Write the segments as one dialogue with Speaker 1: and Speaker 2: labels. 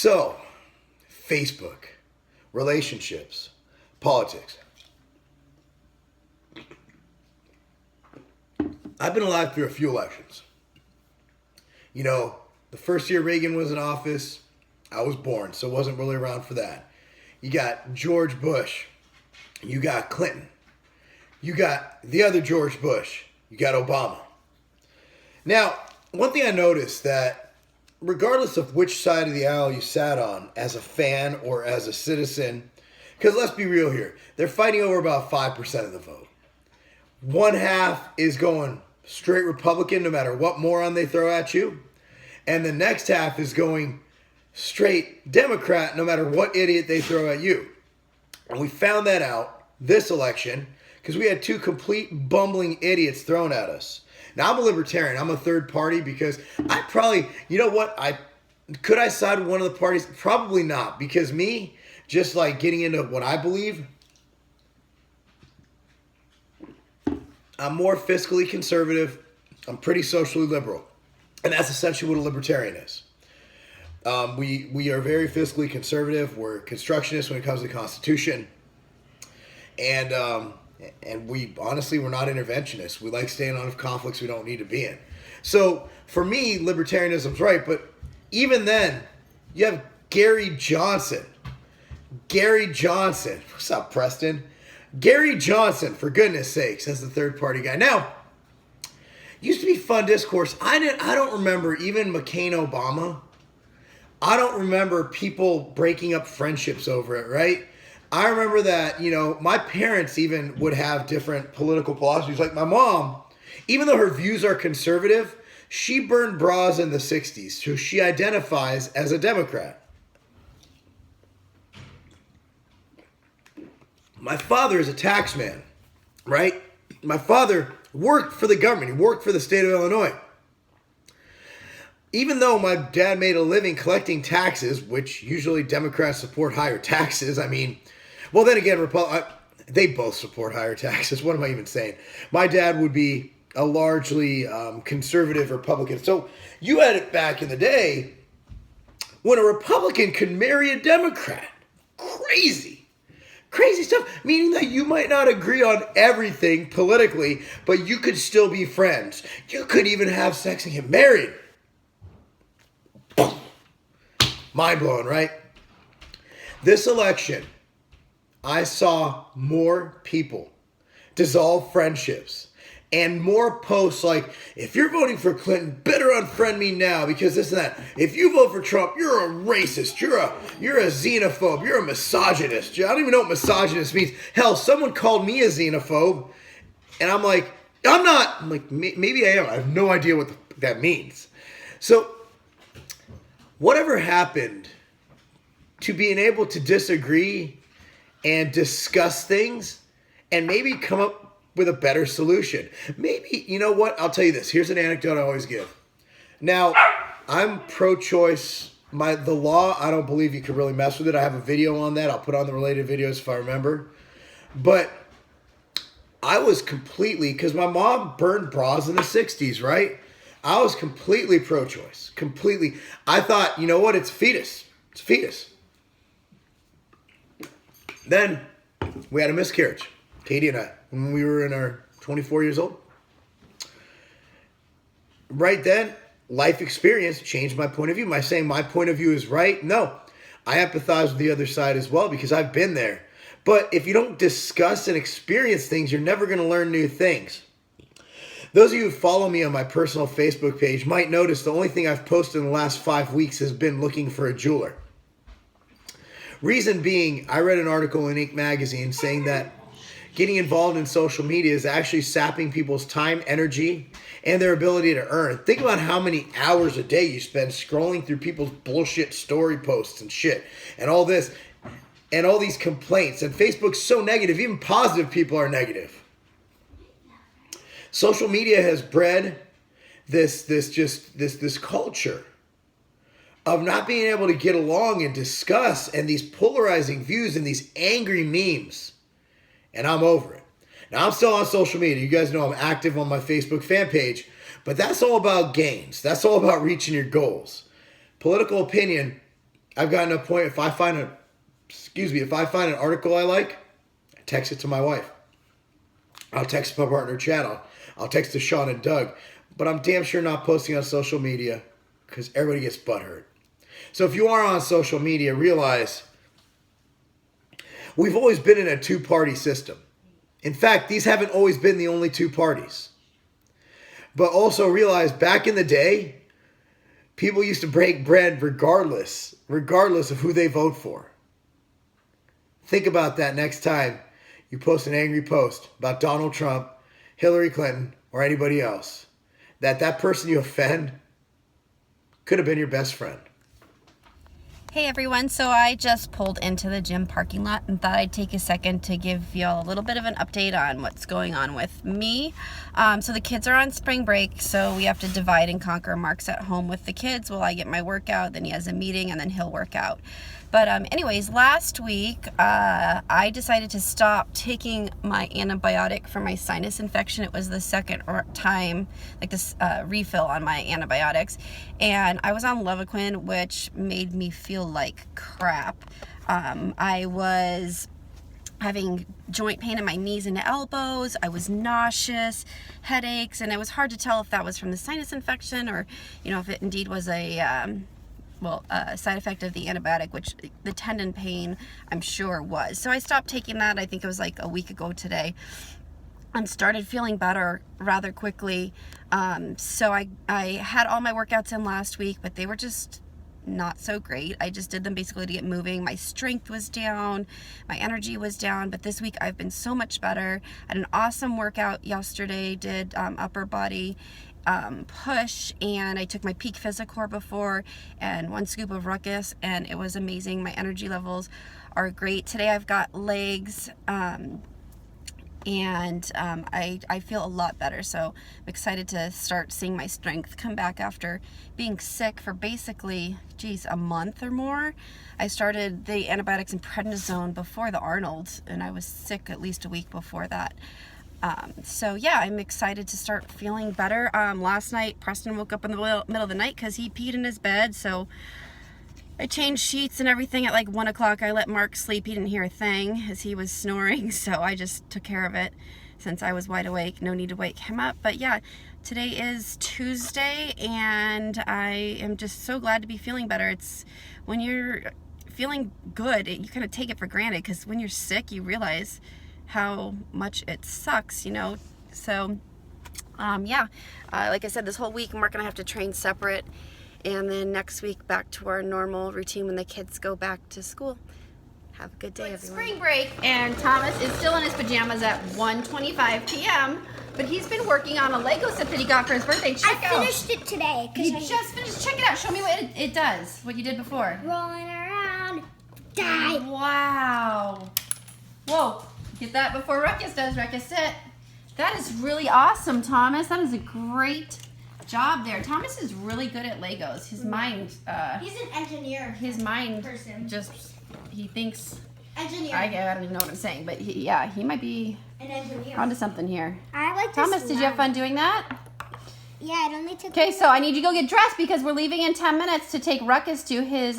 Speaker 1: So, Facebook, relationships, politics. I've been alive through a few elections. You know, the first year Reagan was in office, I was born, so wasn't really around for that. You got George Bush. You got Clinton. You got the other George Bush. You got Obama. Now, one thing I noticed that regardless of which side of the aisle you sat on as a fan or as a citizen, because let's be real here, they're fighting over about 5% of the vote. One half is going straight Republican no matter what moron they throw at you. And the next half is going straight Democrat no matter what idiot they throw at you. And we found that out this election because we had two complete bumbling idiots thrown at us. Now, I'm a libertarian. I'm a third party because I probably, you know what? Could I side with one of the parties? Probably not, because me, just like getting into what I believe, I'm more fiscally conservative. I'm pretty socially liberal. And that's essentially what a libertarian is. We are very fiscally conservative. We're constructionists when it comes to the Constitution. And we, honestly, we're not interventionists. We like staying out of conflicts we don't need to be in. So, for me, libertarianism's right. But even then, you have Gary Johnson. Gary Johnson. What's up, Preston? Gary Johnson, for goodness sakes, as the third party guy. Now, used to be fun discourse. I don't remember even McCain Obama. I don't remember people breaking up friendships over it, right? I remember that, you know, my parents even would have different political philosophies. Like my mom, even though her views are conservative, she burned bras in the 60s. So she identifies as a Democrat. My father is a tax man, right? My father worked for the government. He worked for the state of Illinois. Even though my dad made a living collecting taxes, which usually Democrats support higher taxes, I mean, well, then again, they both support higher taxes. What am I even saying? My dad would be a largely conservative Republican. So you had it back in the day when a Republican could marry a Democrat. Crazy. Crazy stuff, meaning that you might not agree on everything politically, but you could still be friends. You could even have sex and get married. Mind blowing, right? This election, I saw more people dissolve friendships and more posts like, if you're voting for Clinton, better unfriend me now because this and that. If you vote for Trump, you're a racist. You're a xenophobe. You're a misogynist. I don't even know what misogynist means. Hell, someone called me a xenophobe, and I'm like, I'm not. I'm like, maybe I am. I have no idea what that means. So, whatever happened to being able to disagree and discuss things and maybe come up with a better solution? Maybe, you know what? I'll tell you this. Here's an anecdote I always give. Now, I'm pro-choice. The law, I don't believe you can really mess with it. I have a video on that. I'll put on the related videos if I remember. But I was completely, because my mom burned bras in the 60s, right? I was completely pro-choice. Completely. I thought, you know what? It's fetus. It's fetus. Then we had a miscarriage, Katie and I, when we were in our 24 years old. Right then, life experience changed my point of view. Am I saying my point of view is right? No. I empathize with the other side as well because I've been there. But if you don't discuss and experience things, you're never going to learn new things. Those of you who follow me on my personal Facebook page might notice the only thing I've posted in the last 5 weeks has been looking for a jeweler. Reason being, I read an article in Inc. magazine saying that getting involved in social media is actually sapping people's time, energy, and their ability to earn. Think about how many hours a day you spend scrolling through people's bullshit story posts and shit, and all this, and all these complaints. And Facebook's so negative, even positive people are negative. Social media has bred this culture of not being able to get along and discuss, and these polarizing views and these angry memes. And I'm over it. Now, I'm still on social media. You guys know I'm active on my Facebook fan page, but that's all about gains. That's all about reaching your goals. Political opinion, I've gotten to a point, if I find an article I like, I text it to my wife. I'll text my partner Chad. I'll text to Sean and Doug. But I'm damn sure not posting on social media because everybody gets butthurt. So if you are on social media, realize we've always been in a two-party system. In fact, these haven't always been the only two parties. But also realize back in the day, people used to break bread regardless of who they vote for. Think about that next time you post an angry post about Donald Trump, Hillary Clinton, or anybody else. That person you offend could have been your best friend.
Speaker 2: Hey everyone, so I just pulled into the gym parking lot and thought I'd take a second to give y'all a little bit of an update on what's going on with me. So the kids are on spring break, so we have to divide and conquer. Mark's at home with the kids while I get my workout, then he has a meeting, and then he'll work out. But anyways, last week I decided to stop taking my antibiotic for my sinus infection. It was the second time, like this refill on my antibiotics. And I was on Levaquin, which made me feel like crap. I was having joint pain in my knees and elbows. I was nauseous, headaches, and it was hard to tell if that was from the sinus infection or, if it indeed was a side effect of the antibiotic, which the tendon pain, I'm sure, was. So I stopped taking that. I think it was like a week ago today, and started feeling better rather quickly. So I had all my workouts in last week, but they were just not so great. I just did them basically to get moving. My strength was down, my energy was down, but this week I've been so much better. I had an awesome workout yesterday, did upper body push, and I took my Peak Physicore before and 1 scoop of Ruckus, and it was amazing. My energy levels are great. Today I've got legs, and I feel a lot better, so I'm excited to start seeing my strength come back after being sick for basically, a month or more. I started the antibiotics and prednisone before the Arnold, and I was sick at least a week before that. So yeah, I'm excited to start feeling better. Last night, Preston woke up in the middle of the night because he peed in his bed, so I changed sheets and everything at like 1 o'clock. I let Mark sleep. He didn't hear a thing as he was snoring, so I just took care of it since I was wide awake. No need to wake him up. But yeah, today is Tuesday, and I am just so glad to be feeling better. It's when you're feeling good, you kind of take it for granted, because when you're sick, you realize how much it sucks, So, like I said, this whole week Mark and I have to train separate, and then next week back to our normal routine when the kids go back to school. Have a good day, everyone. Spring break, and Thomas is still in his pajamas at 1:25 p.m., but he's been working on a Lego set that he got for his birthday.
Speaker 3: I finished it today.
Speaker 2: You just finished? Check it out. Show me what it does, what you did before.
Speaker 3: Rolling around. Die.
Speaker 2: Wow. Whoa. Get that before Ruckus does. Ruckus, sit. That is really awesome, Thomas. That is a great job there. Thomas is really good at Legos. His mind.
Speaker 3: He's an engineer.
Speaker 2: His mind
Speaker 3: person.
Speaker 2: He thinks.
Speaker 3: Engineer.
Speaker 2: I don't even know what I'm saying, but he might be
Speaker 3: an engineer.
Speaker 2: onto something here.
Speaker 3: I like
Speaker 2: Thomas, did you have fun doing that?
Speaker 3: Yeah, it only took.
Speaker 2: Okay, so I need you to go get dressed because we're leaving in 10 minutes to take Ruckus to his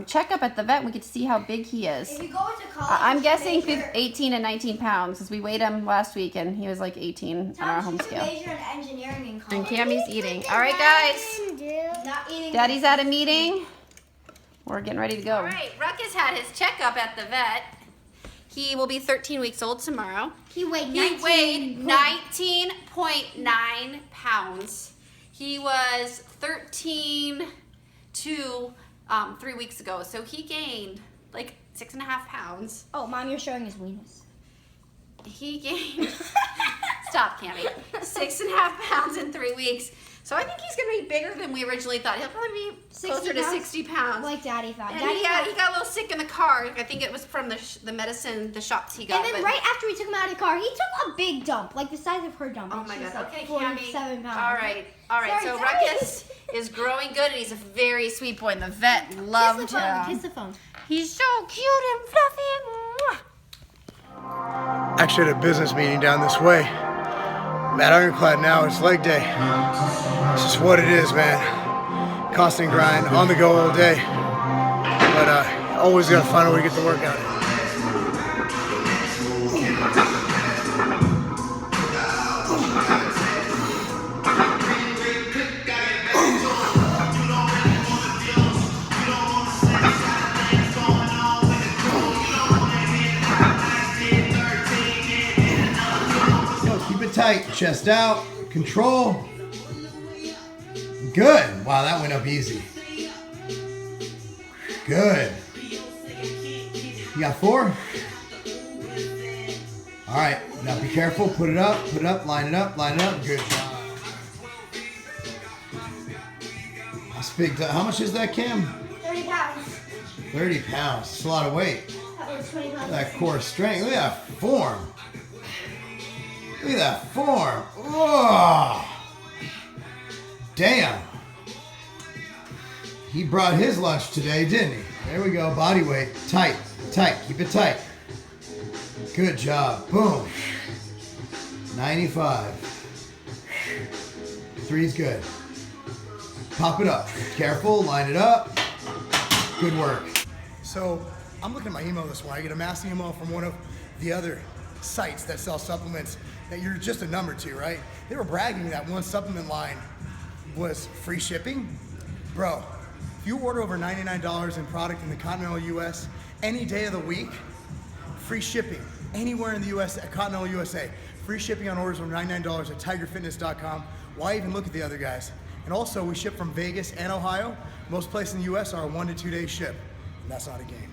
Speaker 2: checkup at the vet. We get to see how big he is.
Speaker 3: If you go into college,
Speaker 2: I'm guessing 18 and 19 pounds because we weighed him last week and he was like 18 on our home scale.
Speaker 3: Major in engineering in college.
Speaker 2: And Cammy's eating. All right, guys.
Speaker 3: Not eating.
Speaker 2: Daddy's at a meeting. We're getting ready to go.
Speaker 4: All right, Ruckus had his checkup at the vet. He will be 13 weeks old tomorrow.
Speaker 3: He weighed
Speaker 4: 19.9 pounds. He was 13 to 3 weeks ago, so he gained like 6.5 pounds.
Speaker 3: Oh, Mom, you're showing his weenus.
Speaker 4: He gained, stop, Cammy, 6.5 pounds in 3 weeks. So I think he's going to be bigger than we originally thought. He'll probably be closer to 60 pounds.
Speaker 3: Like Daddy thought.
Speaker 4: And he got a little sick in the car. I think it was from the medicine, the shots he got.
Speaker 3: And then right after we took him out of the car, he took a big dump, like the size of her dump.
Speaker 4: Oh my God.
Speaker 3: Like
Speaker 4: Okay,
Speaker 3: 47 pounds.
Speaker 4: All right.
Speaker 3: Sorry,
Speaker 4: So
Speaker 3: sorry.
Speaker 4: Ruckus is growing good, and he's a very sweet boy, and the vet loved him.
Speaker 3: Kiss the phone.
Speaker 4: He's so cute and fluffy.
Speaker 1: Actually, at a business meeting down this way. I'm at Ironclad now. It's leg day. It's just what it is, man. Constant grind, on the go all day. But always gotta find a way to get the workout in. Keep it tight, chest out, control. Good. Wow, that went up easy. Good. You got 4? All right, now be careful. Put it up, line it up, line it up. Good job. That's big. How much is that, Cam?
Speaker 3: 30 pounds.
Speaker 1: 30 pounds. That's a lot of weight.
Speaker 3: That was 20
Speaker 1: Look
Speaker 3: pounds.
Speaker 1: at that core strength. Look at that form. Look at that form. Oh. Damn. He brought his lunch today, didn't he? There we go. Body weight. Tight. Tight. Keep it tight. Good job. Boom. 95. 3's good. Pop it up. Careful. Line it up. Good work. So I'm looking at my email this morning. I get a mass email from one of the other sites that sell supplements that you're just a number to, right? They were bragging that one supplement line was free shipping. Bro, if you order over $99 in product in the continental US any day of the week, free shipping anywhere in the US, at continental USA. Free shipping on orders over $99 at tigerfitness.com. Why even look at the other guys? And also, we ship from Vegas and Ohio. Most places in the US are a 1 to 2 day ship. And that's not a game.